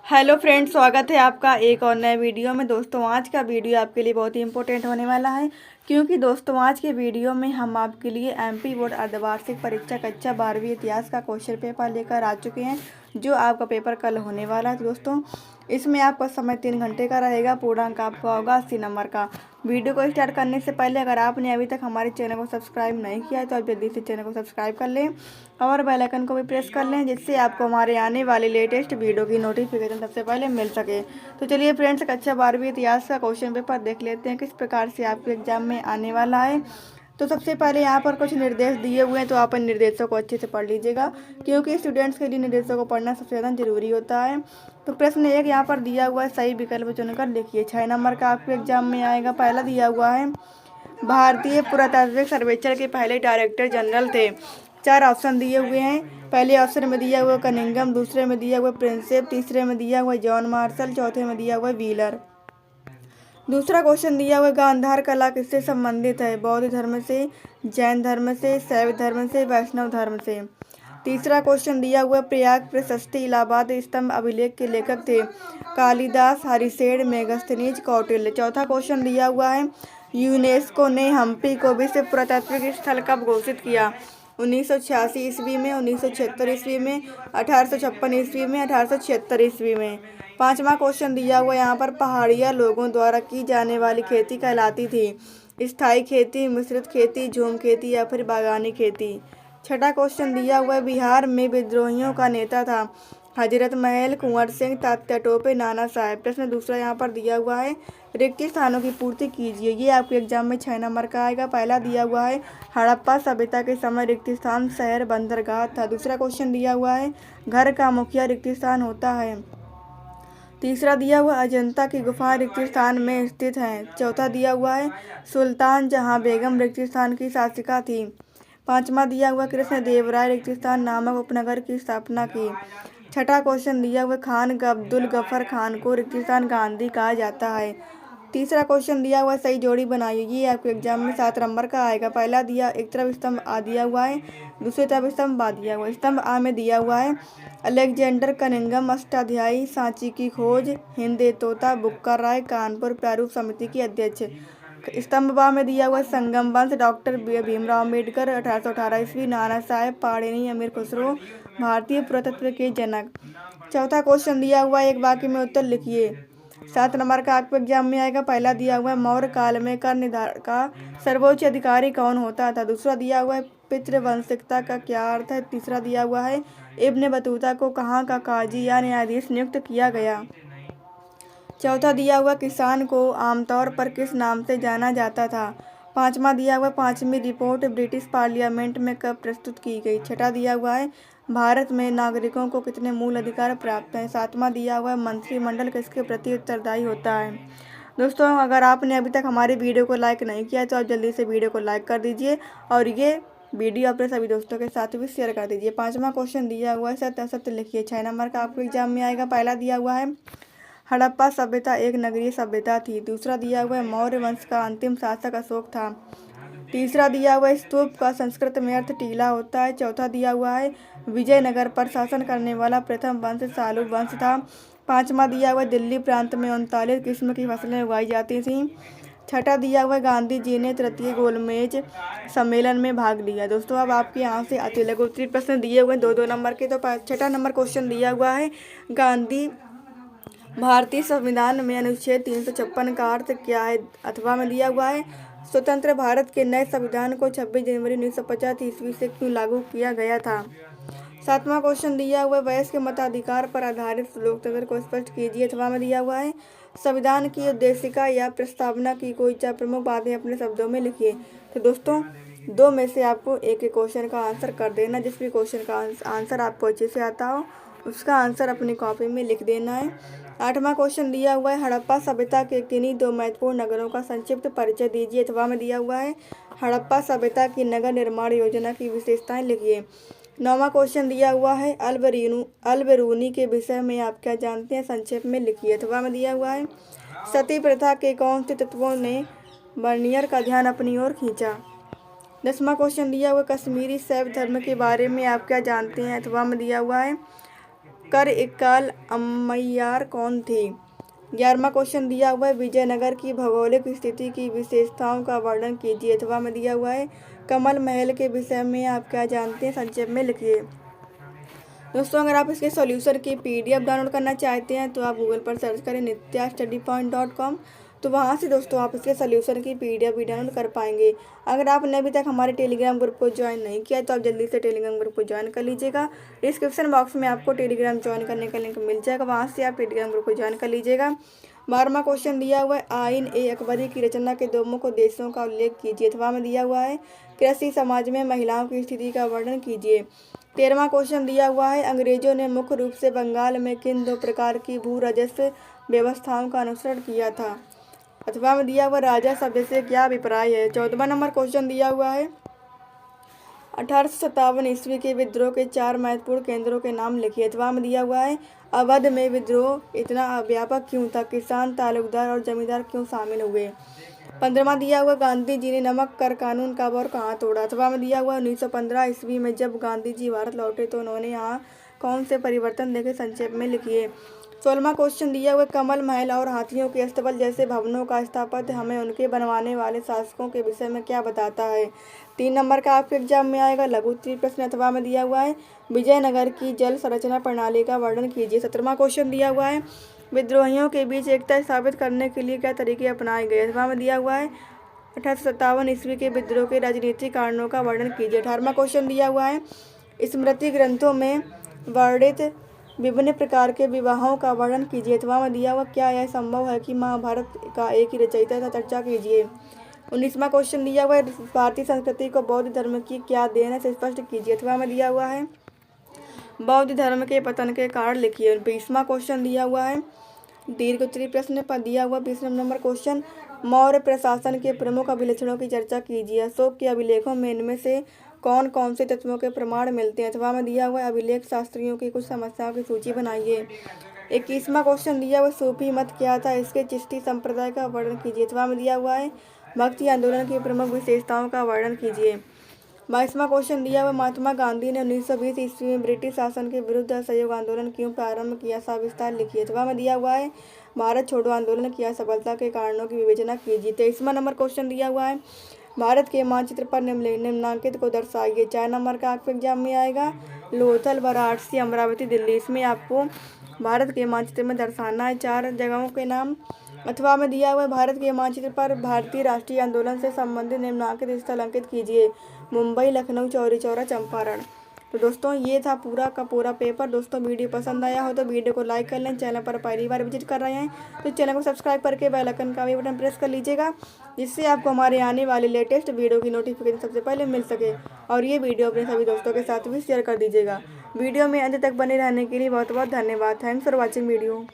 Hello friends, स्वागत है आपका एक और नए वीडियो में। दोस्तों, आज का वीडियो आपके लिए बहुत ही इंपॉर्टेंट होने वाला है, क्योंकि दोस्तों आज के वीडियो में हम आपके लिए एमपी बोर्ड अर्धवार्षिक परीक्षा कक्षा 12वीं इतिहास का क्वेश्चन पेपर लेकर आ चुके हैं, जो आपका पेपर कल होने वाला है। दोस्तों, इसमें आपका समय 3 घंटे का रहेगा। पूर्णांक आपका होगा 80 नंबर का। वीडियो को स्टार्ट करने से पहले अगर आपने अभी तक हमारे चैनल को सब्सक्राइब नहीं किया है तो आप जल्दी से चैनल को सब्सक्राइब कर लें और बेल आइकन को भी प्रेस कर लें, जिससे आपको हमारे आने वाले लेटेस्ट वीडियो की नोटिफिकेशन सबसे पहले मिल सके। तो चलिए फ्रेंड्स, कक्षा 12वीं इतिहास का क्वेश्चन पेपर देख लेते हैं किस प्रकार से आपके एग्जाम में आने वाला है। तो सबसे पहले यहाँ पर कुछ निर्देश दिए हुए हैं, तो आप इन निर्देशों को अच्छे से पढ़ लीजिएगा, क्योंकि स्टूडेंट्स के लिए निर्देशों को पढ़ना सबसे ज़्यादा जरूरी होता है। तो प्रश्न 1 यहाँ पर दिया हुआ है, सही विकल्प चुनकर लिखिए। 6 नंबर का आपके एग्जाम में आएगा। पहला दिया हुआ है, भारतीय पुरातात्विक सर्वेक्षण के पहले डायरेक्टर जनरल थे। 4 ऑप्शन दिए हुए हैं। पहले ऑप्शन में दिया हुआ कनिंघम, दूसरे में दिया हुआ प्रिंसेप, तीसरे में दिया हुआ जॉन मार्शल, चौथे में दिया हुआ व्हीलर। दूसरा क्वेश्चन दिया हुआ गांधार कला किससे संबंधित है? बौद्ध धर्म से, जैन धर्म से, शैव धर्म से, वैष्णव धर्म से। तीसरा क्वेश्चन दिया हुआ प्रयाग प्रशस्ति इलाहाबाद स्तंभ अभिलेख के लेखक थे? कालिदास, हरिसेन, मेगस्थनीज, कौटिल्य। चौथा क्वेश्चन दिया हुआ है, यूनेस्को ने हम्पी को विश्व पुरातात्विक स्थल कब घोषित किया? 1986 ईस्वी में, 1976 ईस्वी में, 1856 ईस्वी में, 1876 ईस्वी में। पांचवा क्वेश्चन दिया हुआ यहाँ पर पहाड़िया लोगों द्वारा की जाने वाली खेती कहलाती थी? स्थायी खेती, मिश्रित खेती, झूम खेती या फिर बागानी खेती। छठा क्वेश्चन दिया हुआ है, बिहार में विद्रोहियों का नेता था? हजरत महल, कुंवर सिंह, तात्या टोपे, नाना साहेब। प्रश्न दूसरा यहाँ पर दिया हुआ है, रिक्त स्थानों की पूर्ति कीजिए। ये आपके एग्जाम में 6 नंबर का आएगा। पहला दिया हुआ है, हड़प्पा सभ्यता के समय रिक्त स्थान शहर बंदरगाह था। दूसरा क्वेश्चन दिया हुआ है, घर का मुखिया रिक्त स्थान होता है। तीसरा दिया हुआ, अजंता की गुफा रिक्त स्थान में स्थित है। चौथा दिया हुआ है, सुल्तान जहां बेगम रिक्त स्थान की शासिका थी। पांचवा दिया हुआ, कृष्ण देव राय रिक्त स्थान नामक उपनगर की स्थापना की। छठा क्वेश्चन दिया हुआ, खान अब्दुल गफर खान को रिक्त स्थान गांधी कहा जाता है। तीसरा क्वेश्चन दिया हुआ, सही जोड़ी बनाइए। ये आपके एग्जाम में 7 नंबर का आएगा। पहला दिया, एक तरफ स्तंभ आ दिया हुआ है, दूसरी तरफ स्तंभ बा दिया हुआ है। स्तंभ आ में दिया हुआ है, अलेक्जेंडर कनिंघम अष्टाध्यायी, सांची की खोज, हिंद ए तोता, बुक्का राय, कानपुर प्रारूप समिति की अध्यक्ष। स्तंभ बा में दिया हुआ संगम वंश, डॉक्टर भीमराव अम्बेडकर 1818 ईस्वी, नाना साहेब, पाणिनि, अमीर खुसरो, भारतीय पुरातत्व के जनक। चौथा क्वेश्चन दिया हुआ, एक वाक्य में उत्तर लिखिए। 7 नंबर का आपको एग्जाम में आएगा। पहला दिया हुआ है, मौर्य काल में कर निर्धारण का सर्वोच्च अधिकारी कौन होता था? दूसरा दिया हुआ है, पितृवंशिकता का क्या अर्थ है? तीसरा दिया हुआ है, इब्न बतूता को कहाँ का काजी या न्यायाधीश नियुक्त किया गया? चौथा दिया हुआ, किसान को आमतौर पर किस नाम से जाना जाता था? पांचवा दिया हुआ, 5वीं रिपोर्ट ब्रिटिश पार्लियामेंट में कब प्रस्तुत की गई? छठा दिया हुआ है, भारत में नागरिकों को कितने मूल अधिकार प्राप्त हैं? सातवां दिया हुआ है, मंत्रिमंडल किसके प्रति उत्तरदायी होता है? दोस्तों, अगर आपने अभी तक हमारी वीडियो को लाइक नहीं किया है तो आप जल्दी से वीडियो को लाइक कर दीजिए और ये वीडियो अपने सभी दोस्तों के साथ भी शेयर कर दीजिए। पांचवा क्वेश्चन दिया हुआ है, सत्य असत्य लिखिए। 6 नंबर का आपको एग्जाम में आएगा। पहला दिया हुआ है, हड़प्पा सभ्यता एक नगरीय सभ्यता थी। दूसरा दिया हुआ है, मौर्य वंश का अंतिम शासक अशोक था। तीसरा दिया हुआ है, स्तूप का संस्कृत में अर्थ टीला होता है। चौथा दिया हुआ है, विजयनगर पर शासन करने वाला प्रथम वंश सालू वंश था। पांचवा दिया हुआ है, दिल्ली प्रांत में 39 किस्म की फसलें उगाई जाती थीं। छठा दिया हुआ है, गांधी जी ने तृतीय गोलमेज सम्मेलन में भाग लिया। दोस्तों, अब आपके यहाँ से अतिलघु उत्तरीय प्रश्न दिए हुए हैं 2-2 नंबर के। तो छठा नंबर क्वेश्चन दिया हुआ है, गांधी भारतीय संविधान में अनुच्छेद 356 का अर्थ क्या है? अथवा में दिया हुआ है, स्वतंत्र भारत के नए संविधान को 26 जनवरी 1950 ईस्वी से क्यों लागू किया गया था? सातवां क्वेश्चन दिया हुआ है, वयस्क मताधिकार पर आधारित लोकतंत्र को स्पष्ट कीजिए। अथवा में दिया हुआ है, संविधान की उद्देशिका या प्रस्तावना की कोई 4 प्रमुख बातें अपने शब्दों में लिखिए। तो दोस्तों, 2 में से आपको एक एक क्वेश्चन का आंसर कर देना। जिस भी क्वेश्चन का आंसर आपको अच्छे से आता हो उसका आंसर अपनी कॉपी में लिख देना है। 8वां क्वेश्चन दिया हुआ है, हड़प्पा सभ्यता के किन्हीं 2 महत्वपूर्ण नगरों का संक्षिप्त परिचय दीजिए। अथवा में दिया हुआ है, हड़प्पा सभ्यता की नगर निर्माण योजना की विशेषताएं लिखिए। 9वां क्वेश्चन दिया हुआ है, अल्बरूनी के विषय में आप क्या जानते हैं? संक्षेप में लिखिए। अथवा में दिया हुआ है, सती प्रथा के कौन से तत्वों ने बर्नियर का ध्यान अपनी ओर खींचा? 10वां क्वेश्चन दिया हुआ, कश्मीरी शैव धर्म के बारे में आप क्या जानते हैं? अथवा में दिया हुआ है, कर इक्काल अम्मैयार कौन थी। 11वां क्वेश्चन दिया हुआ है विजयनगर की भौगोलिक स्थिति की विशेषताओं का वर्णन कीजिए। अथवा में दिया हुआ है कमल महल के विषय में आप क्या जानते हैं, संक्षेप में लिखिए। दोस्तों अगर आप इसके सॉल्यूशन की PDF डाउनलोड करना चाहते हैं तो आप गूगल पर सर्च करें nityastudypoint.com, तो वहाँ से दोस्तों आप इसके सॉल्यूशन की PDF भी डाउनलोड कर पाएंगे। अगर आपने अभी तक हमारे टेलीग्राम ग्रुप को ज्वाइन नहीं किया तो आप जल्दी से टेलीग्राम ग्रुप को ज्वाइन कर लीजिएगा। डिस्क्रिप्शन बॉक्स में आपको टेलीग्राम ज्वाइन करने का लिंक मिल जाएगा, वहाँ से आप टेलीग्राम ग्रुप को ज्वाइन कर लीजिएगा। 12वां क्वेश्चन दिया हुआ है आइन ए अकबरी की रचना के 2 मुख्य उद्देश्यों का उल्लेख कीजिए। अथवा में दिया हुआ है कृषि समाज में महिलाओं की स्थिति का वर्णन कीजिए। 13वां क्वेश्चन दिया हुआ है अंग्रेजों ने मुख्य रूप से बंगाल में किन 2 प्रकार की भू राजस्व व्यवस्थाओं का अनुसरण किया था। अथवा में दिया हुआ राजा शब्द से क्या अभिप्राय है। 14वां नंबर क्वेश्चन दिया हुआ है 1857 ईस्वी के विद्रोह के 4 महत्वपूर्ण केंद्रों के नाम लिखिए। अथवा में दिया हुआ है अवध में विद्रोह इतना व्यापक क्यों था, किसान, तालुकदार और जमींदार क्यों शामिल हुए। 15वां दिया हुआ गांधी जी ने नमक कर कानून कब और कहाँ तोड़ा। अथवा में दिया हुआ 1915 ईस्वी में जब गांधी जी भारत लौटे तो उन्होंने यहाँ कौन से परिवर्तन देखे, संक्षेप में लिखिए। 16वां क्वेश्चन दिया हुआ कमल महल और हाथियों के अस्तबल जैसे भवनों का स्थापत्य हमें उनके बनवाने वाले शासकों के विषय में क्या बताता है। 3 नंबर का आपके एग्जाम में आएगा लघु उत्तरीय प्रश्न। अथवा में दिया हुआ है विजयनगर की जल संरचना प्रणाली का वर्णन कीजिए। 17वां क्वेश्चन दिया हुआ है विद्रोहियों के बीच एकता स्थापित करने के लिए क्या तरीके अपनाए गए। अथवा में दिया हुआ है 1857 ईस्वी के विद्रोह के राजनीतिक कारणों का वर्णन कीजिए। 18वां क्वेश्चन दिया हुआ है स्मृति ग्रंथों में वर्णित विभिन्न प्रकार के विवाहों का वर्णन कीजिए। अथवा में दिया हुआ क्या यह संभव है कि महाभारत का एक ही रचयिता था, चर्चा कीजिए। 19वां क्वेश्चन दिया हुआ है भारतीय संस्कृति को बौद्ध धर्म की क्या देन है, स्पष्ट कीजिए। अथवा में दिया हुआ है बौद्ध धर्म के पतन के कारण लिखिए। 20वां क्वेश्चन दिया हुआ है दीर्घ उत्तरीय प्रश्न पर दिया हुआ 20 नंबर क्वेश्चन मौर्य प्रशासन के प्रमुख अभिलक्षणों की चर्चा कीजिए। अशोक के अभिलेखों में इनमें से कौन कौन से तत्वों के प्रमाण मिलते हैं। अथवा में दिया हुआ अभिलेख शास्त्रियों की कुछ समस्याओं की सूची बनाइए। 21वां क्वेश्चन दिया हुआ सूफी मत क्या था, इसके चिश्ती संप्रदाय का वर्णन कीजिए। अथवा में दिया हुआ है भक्ति आंदोलन की प्रमुख विशेषताओं का वर्णन कीजिए। 22वां क्वेश्चन दिया हुआ महात्मा गांधी ने 1920 ईस्वी में ब्रिटिश शासन के विरुद्ध असहयोग आंदोलन क्यों प्रारंभ किया, सविस्तार लिखिए। अथवा में दिया हुआ है भारत छोड़ो आंदोलन की असफलता के कारणों की विवेचना कीजिए। 23वां नंबर क्वेश्चन दिया हुआ है भारत के मानचित्र पर निम्नांकित को दर्शाइए। 4 नंबर का आपके एग्जाम में आएगा लोथल, वाराणसी, अमरावती, दिल्ली। इसमें आपको भारत के मानचित्र में दर्शाना है 4 जगहों के नाम। अथवा में दिया हुआ है भारत के मानचित्र पर भारतीय राष्ट्रीय आंदोलन से संबंधित निम्नांकित स्थल अंकित कीजिए। मुंबई, लखनऊ, चौरी चौरा, चंपारण। तो दोस्तों ये था पूरा का पूरा पेपर। दोस्तों वीडियो पसंद आया हो तो वीडियो को लाइक कर लें। चैनल पर पहली बार विजिट कर रहे हैं तो चैनल को सब्सक्राइब करके बेल आइकन का भी बटन प्रेस कर लीजिएगा, जिससे आपको हमारे आने वाले लेटेस्ट वीडियो की नोटिफिकेशन सबसे पहले मिल सके। और ये वीडियो अपने सभी दोस्तों के साथ भी शेयर कर दीजिएगा। वीडियो में अंत तक बने रहने के लिए बहुत बहुत धन्यवाद। Thanks for watching video.